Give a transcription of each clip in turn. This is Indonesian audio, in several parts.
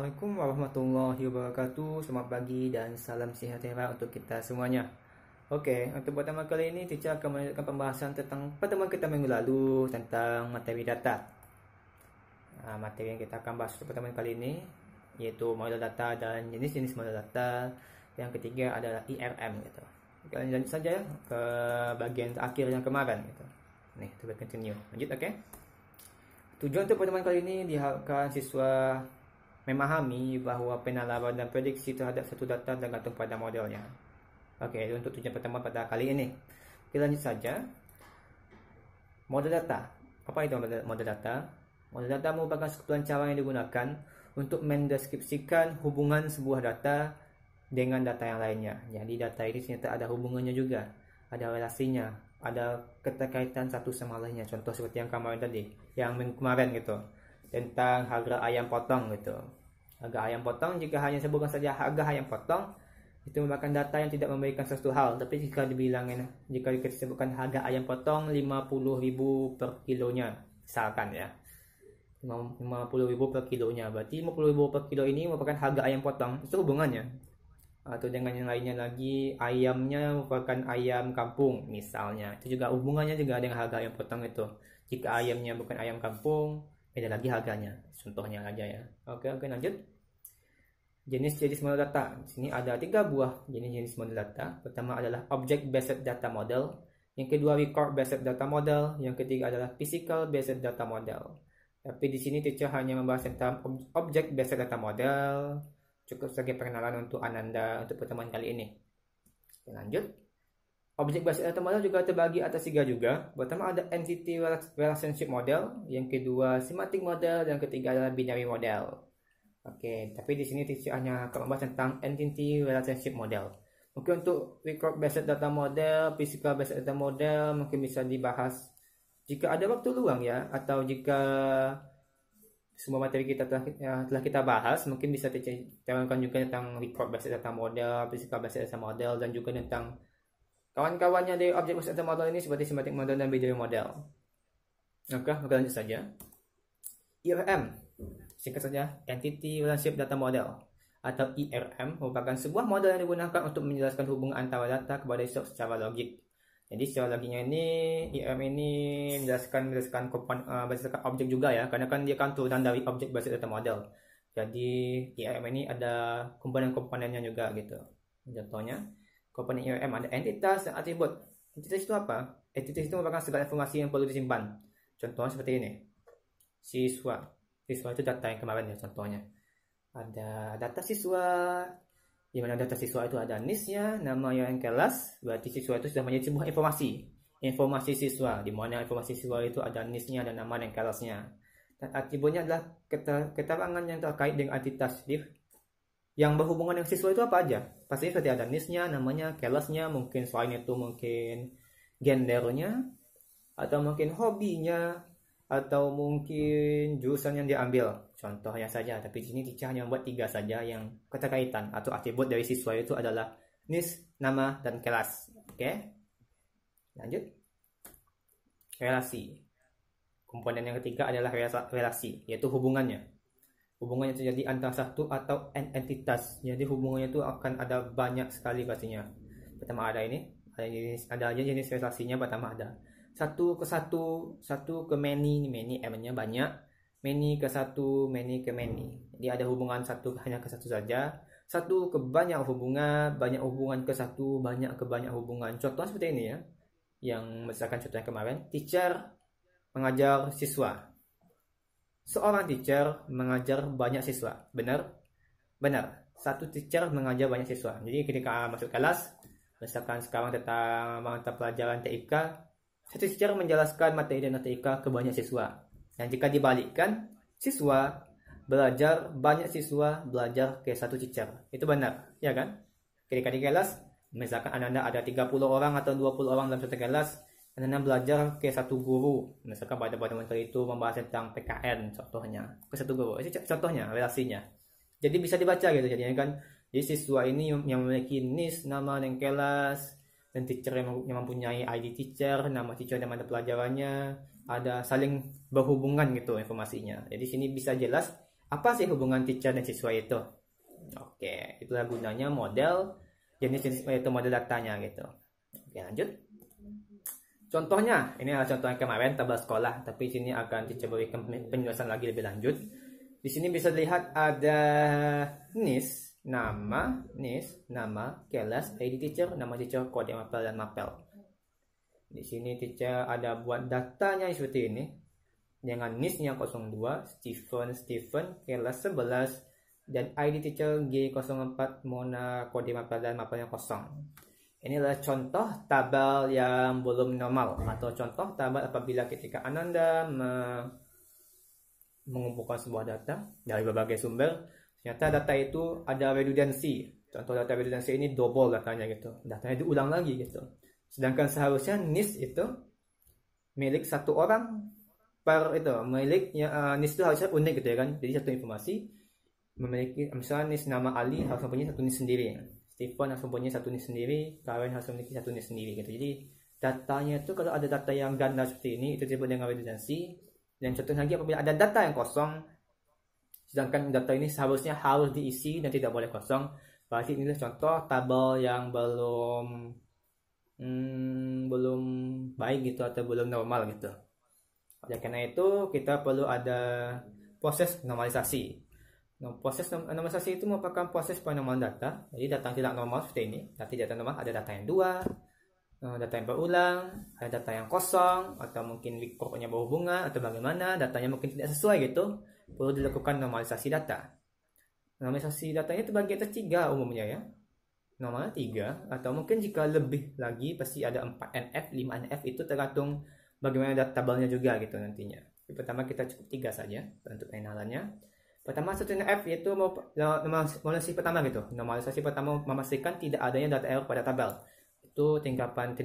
Assalamualaikum warahmatullahi wabarakatuh. Selamat pagi dan salam sejahtera untuk kita semuanya. Oke, untuk pertama kali ini teacher akan melanjutkan pembahasan tentang pertemuan kita minggu lalu tentang materi data. Materi yang kita akan bahas untuk pertemuan kali ini yaitu model data dan jenis-jenis model data. Yang ketiga adalah IRM gitu. Kita lanjut saja ke bagian akhir yang kemarin gitu. Nih, kita continue. Lanjut, oke. Tujuan untuk pertemuan kali ini diharapkan siswa memahami bahwa penalaran dan prediksi terhadap satu data tergantung pada modelnya. Oke, untuk tujuan pertemuan pada kali ini. Kita lanjut saja. Model data. Apa itu model data? Model data merupakan sekumpulan cara yang digunakan untuk mendeskripsikan hubungan sebuah data dengan data yang lainnya. Jadi data ini ternyata ada hubungannya juga, ada relasinya, ada keterkaitan satu sama lainnya. Contoh seperti yang kemarin tadi, yang kemarin gitu, tentang harga ayam potong gitu. Harga ayam potong, jika hanya sebutkan saja harga ayam potong, itu merupakan data yang tidak memberikan sesuatu hal. Tapi jika disebutkan harga ayam potong 50.000 per kilonya, misalkan ya, 50.000 per kilonya, berarti 50.000 per kilo ini merupakan harga ayam potong. Itu hubungannya. Atau dengan yang lainnya lagi, ayamnya merupakan ayam kampung misalnya, itu juga hubungannya juga dengan harga ayam potong itu. Jika ayamnya bukan ayam kampung, beda lagi harganya. Contohnya aja ya. Oke, lanjut. Jenis-jenis model data. Di sini ada 3 buah jenis-jenis model data. Pertama adalah object based data model, yang kedua record based data model, yang ketiga adalah physical based data model. Tapi di sini teacher hanya membahas tentang object based data model. Cukup sebagai perkenalan untuk Ananda untuk pertemuan kali ini. Lanjut. Object based data model juga terbagi atas 3 juga. Pertama ada entity relationship model, yang kedua semantic model, yang ketiga adalah binary model. Oke, tapi di sini teacher hanya akan membahas tentang entity relationship model. Mungkin untuk record based data model, physical based data model mungkin bisa dibahas jika ada waktu luang ya, atau jika semua materi kita telah kita bahas, mungkin bisa terangkan juga tentang record based data model, physical based data model, dan juga tentang kawan-kawannya dari object based data model ini seperti semantic model dan binary model. Oke, maka lanjut saja. IRM, singkat saja, Entity Relationship Data Model atau IRM merupakan sebuah model yang digunakan untuk menjelaskan hubungan antara data kepada secara logik. Jadi secara logiknya ini, IRM ini menjelaskan berdasarkan objek juga ya, karena kan dia kan turunan dari object based data model. Jadi IRM ini ada komponen-komponennya juga gitu. Contohnya, komponen IRM ada entitas dan atribut. Entitas itu apa? Entitas itu merupakan segala informasi yang perlu disimpan. Contohnya seperti ini. Siswa itu data yang kemarin ya, contohnya. Ada data siswa, di mana data siswa itu ada NIS-nya, nama yang kelas, berarti siswa itu sudah menjadi sebuah informasi siswa, di mana informasi siswa itu ada NIS-nya, ada nama dan kelasnya. Dan atributnya adalah keterangan yang terkait dengan entitas yang berhubungan dengan siswa itu apa aja. Pasti seperti ada NIS-nya, namanya, kelasnya, mungkin selain itu mungkin gendernya, atau mungkin hobinya, atau mungkin jurusan yang diambil. Contohnya saja, tapi di sini teacher hanya membuat 3 saja yang keterkaitan atau atribut dari siswa itu adalah NIS, nama, dan kelas. Oke. Lanjut. Relasi. Komponen yang ketiga adalah relasi, yaitu hubungannya. Hubungannya terjadi antara satu atau entitas. Jadi hubungannya itu akan ada banyak sekali pastinya. Pertama ada ini, ada jenis relasinya. Pertama ada satu ke many M-nya banyak, many ke satu, many ke many. Jadi ada hubungan satu hanya ke satu saja, satu ke banyak hubungan, banyak hubungan ke satu, banyak ke banyak hubungan. Contoh seperti ini ya, yang misalkan contoh yang kemarin, teacher mengajar siswa. Seorang teacher mengajar banyak siswa. Benar? Satu teacher mengajar banyak siswa. Jadi ketika masuk kelas, misalkan sekarang tentang mata pelajaran TIK, satu teacher menjelaskan materi dan TIK ke banyak siswa. Dan jika dibalikkan, banyak siswa belajar ke satu teacher. Itu benar, ya kan? Ketika di kelas, misalkan Anda ada 30 orang atau 20 orang dalam satu kelas, Anda belajar ke satu guru. Misalkan pada materi itu membahas tentang PKN, contohnya. Ke satu guru, itu contohnya, relasinya. Jadi bisa dibaca gitu, jadinya kan. Jadi siswa ini yang memiliki NIS, nama, dan kelas, dan teacher yang mempunyai ID teacher, nama teacher dan mata pelajarannya, ada saling berhubungan gitu informasinya. Jadi sini bisa jelas apa sih hubungan teacher dan siswa itu. Oke, itulah gunanya model jenis-jenis itu model datanya gitu. Oke, lanjut. Contohnya, ini adalah contoh yang kemarin tabel sekolah, tapi sini akan teacher berikan penjelasan lagi lebih lanjut. Di sini bisa dilihat ada NIS, nama, kelas, ID teacher, nama teacher, kode mapel dan mapel. Di sini teacher ada buat datanya seperti ini. Dengan NIS-nya 02, Stephen, kelas 11, dan ID teacher G04, Mona, kode mapel dan mapelnya kosong. Ini adalah contoh tabel yang belum normal atau contoh tabel apabila ketika Ananda mengumpulkan sebuah data dari berbagai sumber, ternyata data itu ada redundancy. Contoh data redundancy ini double datanya gitu. Datanya diulang lagi gitu. Sedangkan seharusnya NIS itu milik satu orang per itu, NIS itu harusnya unik gitu ya kan. Jadi satu informasi memiliki, misalnya NIS nama Ali harus mempunyai satu NIS sendiri. Stephen harus mempunyai satu NIS sendiri, Karen harus memiliki satu NIS sendiri gitu. Jadi datanya itu kalau ada data yang ganda seperti ini itu disebut dengan redundancy. Dan contoh lagi apabila ada data yang kosong, sedangkan data ini seharusnya harus diisi dan tidak boleh kosong, berarti ini contoh tabel yang belum baik gitu atau belum normal gitu. Oleh karena itu kita perlu ada proses normalisasi. Proses normalisasi itu merupakan proses penormalan data. Jadi data yang tidak normal seperti ini, data normal ada data yang dua, data yang berulang, ada data yang kosong, atau mungkin recordnya berhubungan, atau bagaimana, datanya mungkin tidak sesuai gitu, perlu dilakukan normalisasi data. Normalisasi datanya itu bagi atas 3 umumnya ya. Normalnya 3, atau mungkin jika lebih lagi pasti ada 4NF, 5NF, itu tergantung bagaimana data tabelnya juga gitu nantinya. Pertama kita cukup 3 saja untuk pengenalannya. Pertama 1NF yaitu normalisasi pertama gitu. Normalisasi pertama memastikan tidak adanya data error pada tabel. Itu tindakan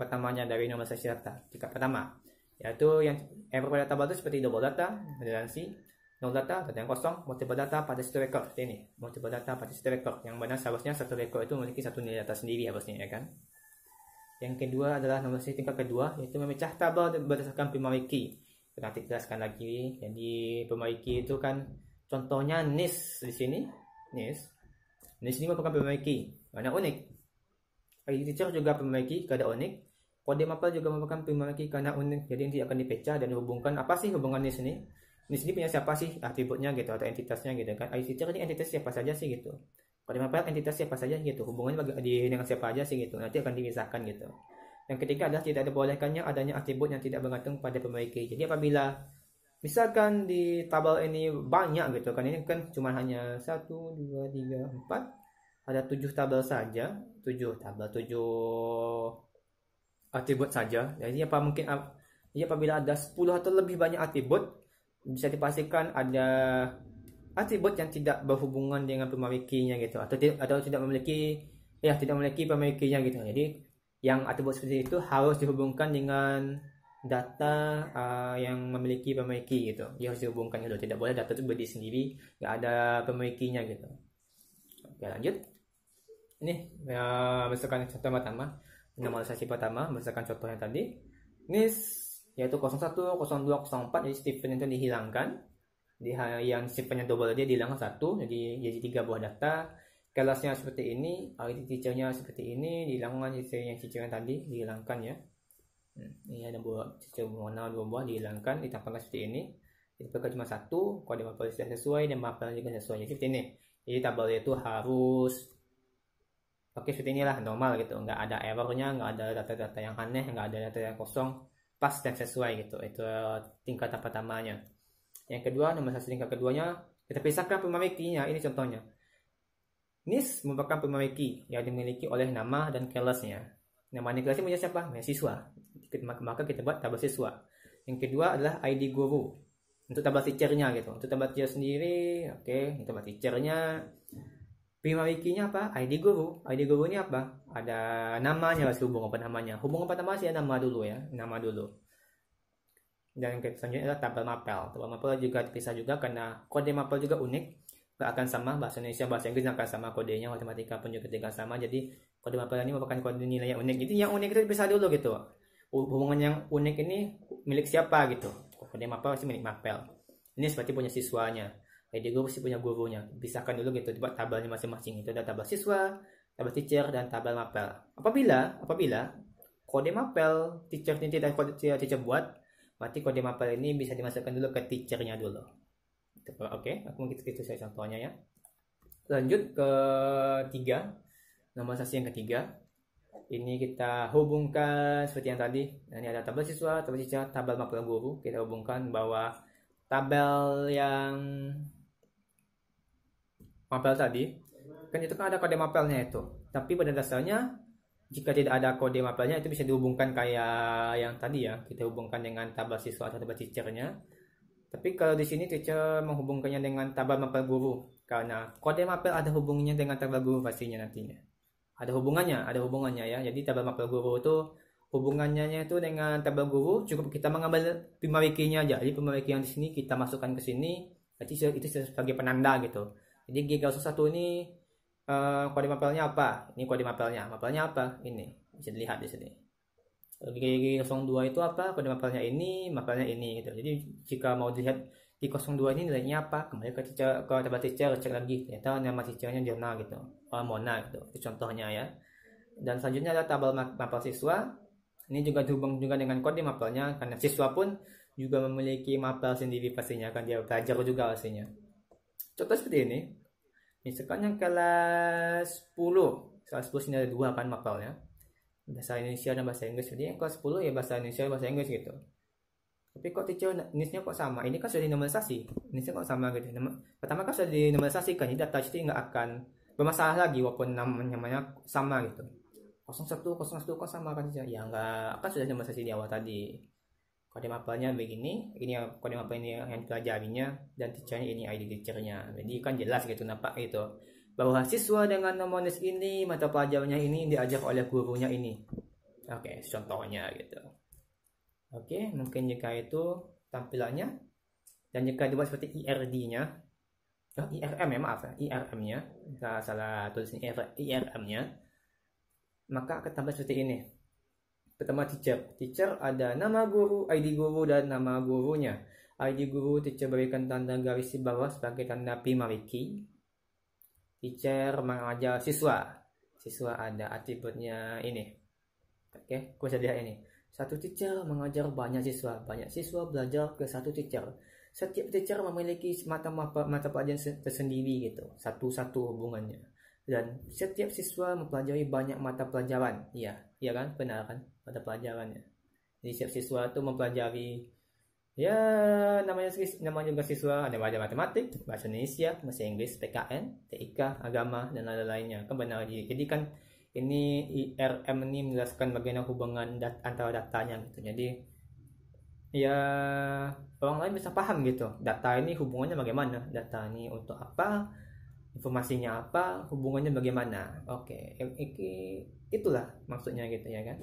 pertamanya dari normalisasi data. Tingkat pertama yaitu yang error pada tabel itu seperti double data, redundancy, null data yang kosong, multiple data pada satu record seperti ini. Multiple data pada satu record yang mana seharusnya satu record itu memiliki satu nilai data sendiri harusnya ya kan. Yang kedua adalah normalisasi tingkat kedua yaitu memecah tabel berdasarkan primary key. Nanti jelaskan lagi. Jadi primary key itu kan contohnya NIS di sini. NIS ini merupakan primary key karena unik. ID teacher juga primary key karena unik. Kode mapel juga merupakan primary key karena unik. Jadi nanti akan dipecah dan dihubungkan. Apa sih hubungan NIS ini? NIS ini punya siapa sih atributnya gitu atau entitasnya gitu kan. ID teacher ini entitas siapa saja sih gitu. Kode mapel entitas siapa saja gitu. Hubungannya dengan siapa aja sih gitu. Nanti akan dipisahkan gitu. Yang ketiga adalah tidak dibolehkannya adanya atribut yang tidak bergantung pada primary key. Jadi apabila misalkan di tabel ini banyak gitu kan, ini kan cuma hanya 1, 2, 3, 4, ada 7 tabel saja, 7 atribut saja. Jadi apabila ada 10 atau lebih banyak atribut, bisa dipastikan ada atribut yang tidak berhubungan dengan primary key-nya gitu, atau tidak memiliki primary key-nya gitu. Jadi yang atribut seperti itu harus dihubungkan dengan data yang memiliki primary key gitu. Dia harus dihubungkan gitu. Tidak boleh data itu berdiri sendiri, nggak ada primary key-nya gitu. Oke, lanjut. Ini berdasarkan contoh pertama, normalisasi pertama berdasarkan contoh yang tadi. NIS yaitu 01, 02, 04. Jadi Stephen itu dihilangkan. Yang Stephen yang double dia dihilangkan 1, jadi 3 buah data. Kelasnya seperti ini, ID teacher-nya seperti ini, dihilangkan teacher yang tadi, dihilangkan ya. Ini ada buah teacher mana 2 buah dihilangkan, ditambahkan seperti ini. Jadi cuma 1, kode mapel sudah sesuai dan mapel juga sesuai. Jadi seperti ini. Jadi tabel itu harus seperti inilah, normal gitu, nggak ada errornya, nggak ada data-data yang aneh, nggak ada data yang kosong, pas dan sesuai gitu. Itu tingkatan pertamanya. Yang kedua, normalisasi tingkat keduanya, kita pisahkan primary key-nya. Ini contohnya. NIS merupakan primary key yang dimiliki oleh nama dan kelasnya. Nama dan kelasnya punya siapa? Siswa. Maka kita buat tabel siswa. Yang kedua adalah ID guru. Untuk tabel teacher-nya gitu. Untuk tabel teacher sendiri, oke, tabel teacher-nya. Primary key-nya apa? ID guru. ID guru ini apa? Ada namanya, harus hubungan apa namanya. Hubungan pertama sih nama dulu ya. Nama dulu. Dan yang selanjutnya adalah tabel mapel. Tabel mapel juga dipisah juga karena kode mapel juga unik. Gak akan sama, bahasa Indonesia, bahasa Inggris akan sama kodenya, matematika pun juga tidak sama. Jadi kode mapel ini merupakan kode nilai yang unik. Jadi yang unik itu dipisah dulu gitu. Hubungan yang unik ini milik siapa gitu. Kode mapel pasti milik mapel. Ini seperti punya siswanya. ID guru sih punya gurunya. Pisahkan dulu gitu buat tabelnya masing-masing. Itu ada tabel siswa, tabel teacher, dan tabel mapel. Apabila kode mapel teacher ini tidak teacher buat, berarti kode mapel ini bisa dimasukkan dulu ke teachernya dulu. Oke, aku mungkin itu saya contohnya ya. Lanjut ke normalisasi yang ketiga. Ini kita hubungkan seperti yang tadi. Nah, ini ada tabel siswa, tabel teacher, tabel mapel guru. Kita hubungkan bahwa tabel yang mapel tadi kan itu kan ada kode mapelnya itu. Tapi pada dasarnya jika tidak ada kode mapelnya itu bisa dihubungkan kayak yang tadi ya. Kita hubungkan dengan tabel siswa atau tabel teachernya. Tapi kalau di sini teacher menghubungkannya dengan tabel mapel guru karena kode mapel ada hubungannya dengan tabel guru pastinya nantinya. Ada hubungannya ya. Jadi tabel mapel guru itu hubungannya itu dengan tabel guru cukup kita mengambil pemawikinya aja. Jadi pemawiki yang di sini kita masukkan ke sini, berarti itu sebagai penanda gitu. Jadi G01 ini kode mapelnya apa? Ini kode mapelnya. Mapelnya apa? Ini bisa dilihat di sini. G02 itu apa? Kode mapelnya ini, mapelnya ini gitu. Jadi jika mau dilihat G02 ini nilainya apa? Kembali ke tabel teacher, cek lagi. Ternyata nama teachernya Jona gitu. Mona gitu. Itu contohnya ya. Dan selanjutnya ada tabel mapel siswa. Ini juga dihubung juga dengan kode mapelnya karena siswa pun juga memiliki mapel sendiri pastinya kan dia belajar juga pastinya. Contoh seperti ini. Misalkan yang kelas 10. Kelas 10 ini ada dua kan mapelnya. Bahasa Indonesia dan bahasa Inggris. Jadi yang kelas 10 ya bahasa Indonesia dan bahasa Inggris gitu. Tapi kok teacher NIS-nya kok sama? Ini kan sudah dinormalisasi. NIS-nya kok sama gitu. Pertama kan sudah dinormalisasikan. Jadi data itu nggak akan bermasalah lagi walaupun namanya sama gitu. 01 kok sama kan teacher? Ya nggak, kan sudah dinormalisasi di awal tadi. Kode mapelnya begini, ini kode mapel ini yang dipelajarinya, dan teachernya ini ID teachernya. Jadi kan jelas gitu nampak gitu bahwa siswa dengan nomor NIS ini mata pelajarannya ini diajar oleh gurunya ini. Oke, contohnya gitu. Oke, mungkin jika itu tampilannya, dan jika dibuat seperti IRD-nya, IRM ya maaf ya, IRM-nya, salah tulis IRM-nya, maka akan tambah seperti ini. Pertama teacher ada nama guru, ID guru, dan nama gurunya. ID guru teacher berikan tanda garis di bawah sebagai tanda primariki. Teacher mengajar siswa ada atributnya ini. Oke, bisa lihat ini. Satu teacher mengajar banyak siswa belajar ke satu teacher. Setiap teacher memiliki mata pelajaran tersendiri gitu, satu hubungannya. Dan setiap siswa mempelajari banyak mata pelajaran. Iya kan, benar kan, mata pelajarannya. Jadi setiap siswa itu mempelajari ya namanya juga siswa, ada belajar matematik, bahasa Indonesia, bahasa Inggris, PKN, TIK, agama, dan lain-lainnya. Kan benar. Jadi kan ini IRM ini menjelaskan bagaimana hubungan antara datanya gitu. Jadi ya orang lain bisa paham gitu. Data ini hubungannya bagaimana? Data ini untuk apa? Informasinya apa? Hubungannya bagaimana? Oke, itulah maksudnya gitu ya kan.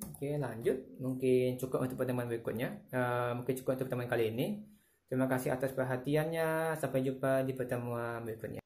Oke, lanjut. Mungkin cukup untuk pertemuan berikutnya. Mungkin cukup untuk pertemuan kali ini. Terima kasih atas perhatiannya. Sampai jumpa di pertemuan berikutnya.